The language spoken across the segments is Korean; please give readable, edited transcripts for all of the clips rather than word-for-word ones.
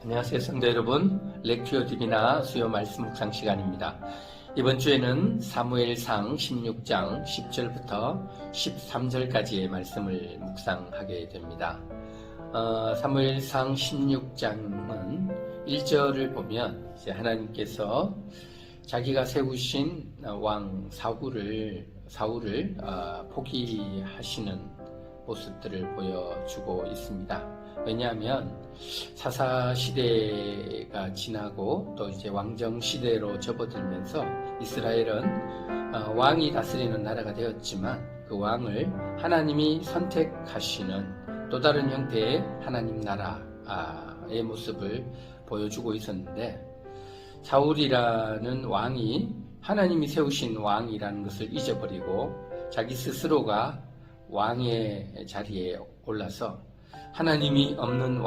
안녕하세요, 성도 여러분. 렉튜어 디비나 수요 말씀 묵상 시간입니다. 이번 주에는 사무엘상 16장 10절부터 13절까지의 말씀을 묵상하게 됩니다. 사무엘상 16장은 1절을 보면 이제 하나님께서 자기가 세우신 왕 사울을 포기하시는 모습들을 보여주고 있습니다. 왜냐하면 사사 시대가 지나고 또 이제 왕정 시대로 접어들면서 이스라엘은 왕이 다스리는 나라가 되었지만 그 왕을 하나님이 선택하시는 또 다른 형태의 하나님 나라의 모습을 보여주고 있었는데, 사울이라는 왕이 하나님이 세우신 왕이라는 것을 잊어버리고 자기 스스로가 왕의 자리에 올라서 하나님이 없는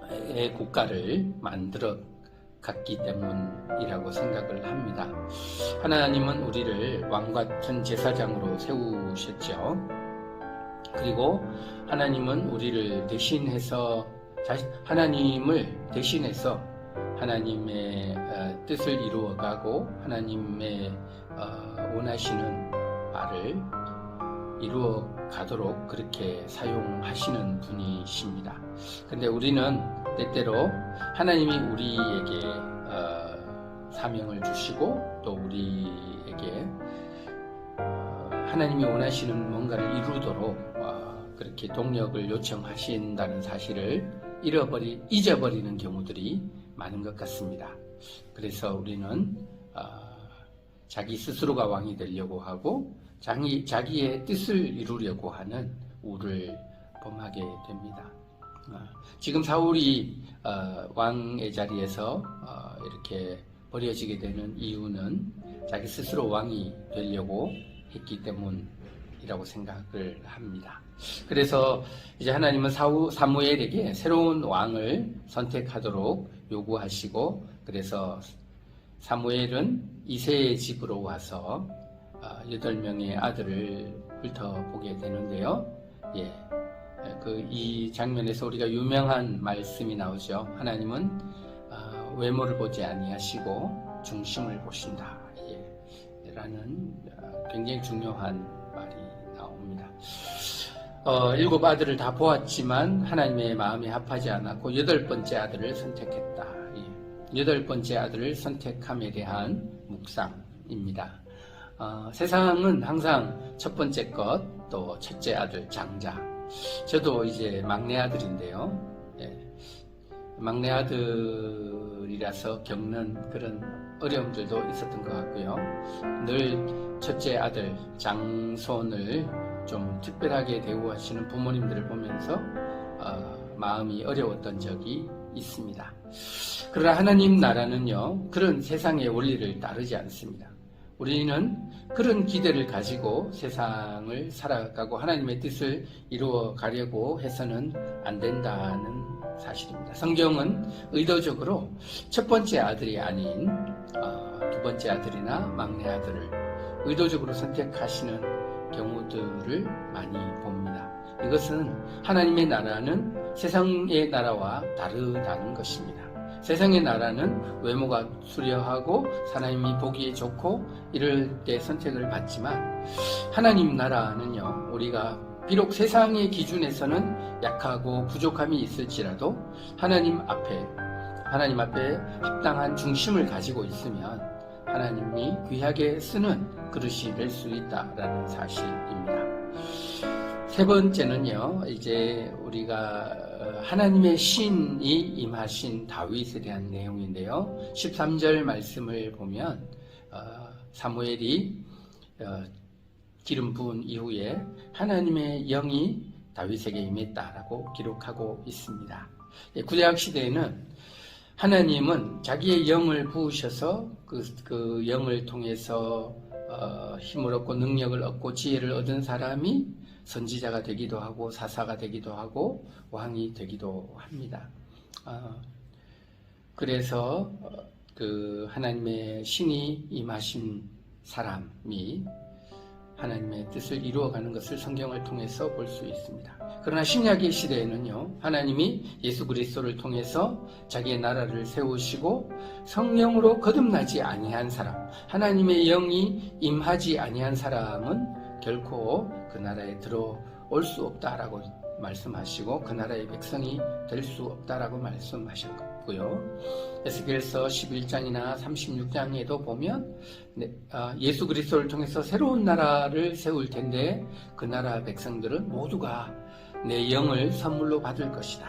왕의 국가를 만들어 갔기 때문이라고 생각을 합니다. 하나님은 우리를 왕같은 제사장으로 세우셨죠. 그리고 하나님은 우리를 대신해서 하나님의 뜻을 이루어가고 하나님의 원하시는 바를 이루어 가도록 그렇게 사용하시는 분이십니다. 근데 우리는 때때로 하나님이 우리에게 사명을 주시고 또 우리에게 하나님이 원하시는 뭔가를 이루도록 그렇게 동력을 요청하신다는 사실을 잊어버리는 경우들이 많은 것 같습니다. 그래서 우리는 자기 스스로가 왕이 되려고 하고 자기의 뜻을 이루려고 하는 우를 범하게 됩니다. 지금 사울이 왕의 자리에서 이렇게 버려지게 되는 이유는 자기 스스로 왕이 되려고 했기 때문이라고 생각을 합니다. 그래서 이제 하나님은 사무엘에게 새로운 왕을 선택하도록 요구하시고, 그래서 사무엘은 이새의 집으로 와서 8명의 아들을 훑어보게 되는데요. 이 장면에서 우리가 유명한 말씀이 나오죠. 하나님은 외모를 보지 아니하시고 중심을 보신다. 라는 굉장히 중요한 말이 나옵니다. 7 아들을 다 보았지만 하나님의 마음에 합하지 않았고 8번째 아들을 선택했다. 8번째 아들을 선택함에 대한 묵상입니다. 세상은 항상 첫 번째 것, 또 첫째 아들, 장자. 저도 이제 막내 아들인데요. 막내 아들이라서 겪는 그런 어려움들도 있었던 것 같고요. 늘 첫째 아들, 장손을 좀 특별하게 대우하시는 부모님들을 보면서 마음이 어려웠던 적이 있습니다. 그러나 하나님 나라는요, 그런 세상의 원리를 따르지 않습니다. 우리는 그런 기대를 가지고 세상을 살아가고 하나님의 뜻을 이루어 가려고 해서는 안 된다는 사실입니다. 성경은 의도적으로 첫 번째 아들이 아닌 두 번째 아들이나 막내 아들을 의도적으로 선택하시는 경우들을 많이 봅니다. 이것은 하나님의 나라는 세상의 나라와 다르다는 것입니다. 세상의 나라는 외모가 수려하고 사람이 보기에 좋고 이럴 때 선택을 받지만, 하나님 나라는요, 우리가 비록 세상의 기준에서는 약하고 부족함이 있을지라도 하나님 앞에 합당한 중심을 가지고 있으면 하나님이 귀하게 쓰는 그릇이 될 수 있다라는 사실입니다. 세 번째는요, 이제 우리가 하나님의 신이 임하신 다윗에 대한 내용인데요. 13절 말씀을 보면 사무엘이 기름 부은 이후에 하나님의 영이 다윗에게 임했다라고 기록하고 있습니다. 구약 시대에는 하나님은 자기의 영을 부으셔서 그 영을 통해서 힘을 얻고 능력을 얻고 지혜를 얻은 사람이 선지자가 되기도 하고 사사가 되기도 하고 왕이 되기도 합니다. 그래서 그 하나님의 신이 임하신 사람이 하나님의 뜻을 이루어가는 것을 성경을 통해서 볼 수 있습니다. 그러나 신약의 시대에는요, 하나님이 예수 그리스도를 통해서 자기의 나라를 세우시고 성령으로 거듭나지 아니한 사람, 하나님의 영이 임하지 아니한 사람은 결코 그 나라에 들어올 수 없다라고 말씀하시고 그 나라의 백성이 될 수 없다라고 말씀하셨고요. 에스겔서 11장이나 36장에도 보면 예수 그리스도를 통해서 새로운 나라를 세울 텐데 그 나라 백성들은 모두가 내 영을 선물로 받을 것이다.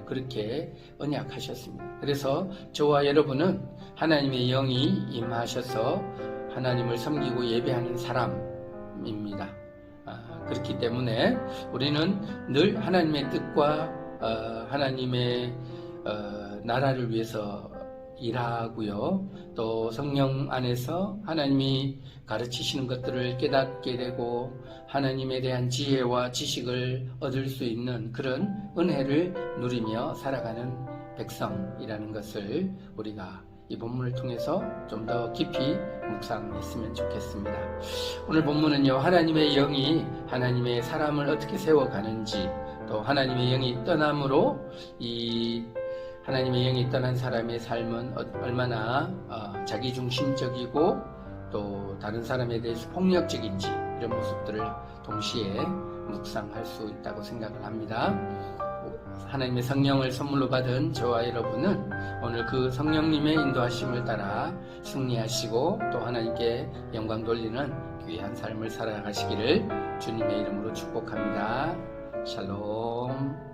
그렇게 언약하셨습니다. 그래서 저와 여러분은 하나님의 영이 임하셔서 하나님을 섬기고 예배하는 사람입니다. 그렇기 때문에 우리는 늘 하나님의 뜻과 하나님의 나라를 위해서 일하고요. 또 성령 안에서 하나님이 가르치시는 것들을 깨닫게 되고 하나님에 대한 지혜와 지식을 얻을 수 있는 그런 은혜를 누리며 살아가는 백성이라는 것을 우리가 이 본문을 통해서 좀 더 깊이 묵상했으면 좋겠습니다. 오늘 본문은요, 하나님의 영이 하나님의 사람을 어떻게 세워가는지, 또 하나님의 영이 떠남으로 이 하나님의 영이 떠난 사람의 삶은 얼마나 자기중심적이고 또 다른 사람에 대해서 폭력적인지 이런 모습들을 동시에 묵상할 수 있다고 생각을 합니다. 하나님의 성령을 선물로 받은 저와 여러분은 오늘 그 성령님의 인도하심을 따라 승리하시고 또 하나님께 영광 돌리는 귀한 삶을 살아가시기를 주님의 이름으로 축복합니다. 샬롬.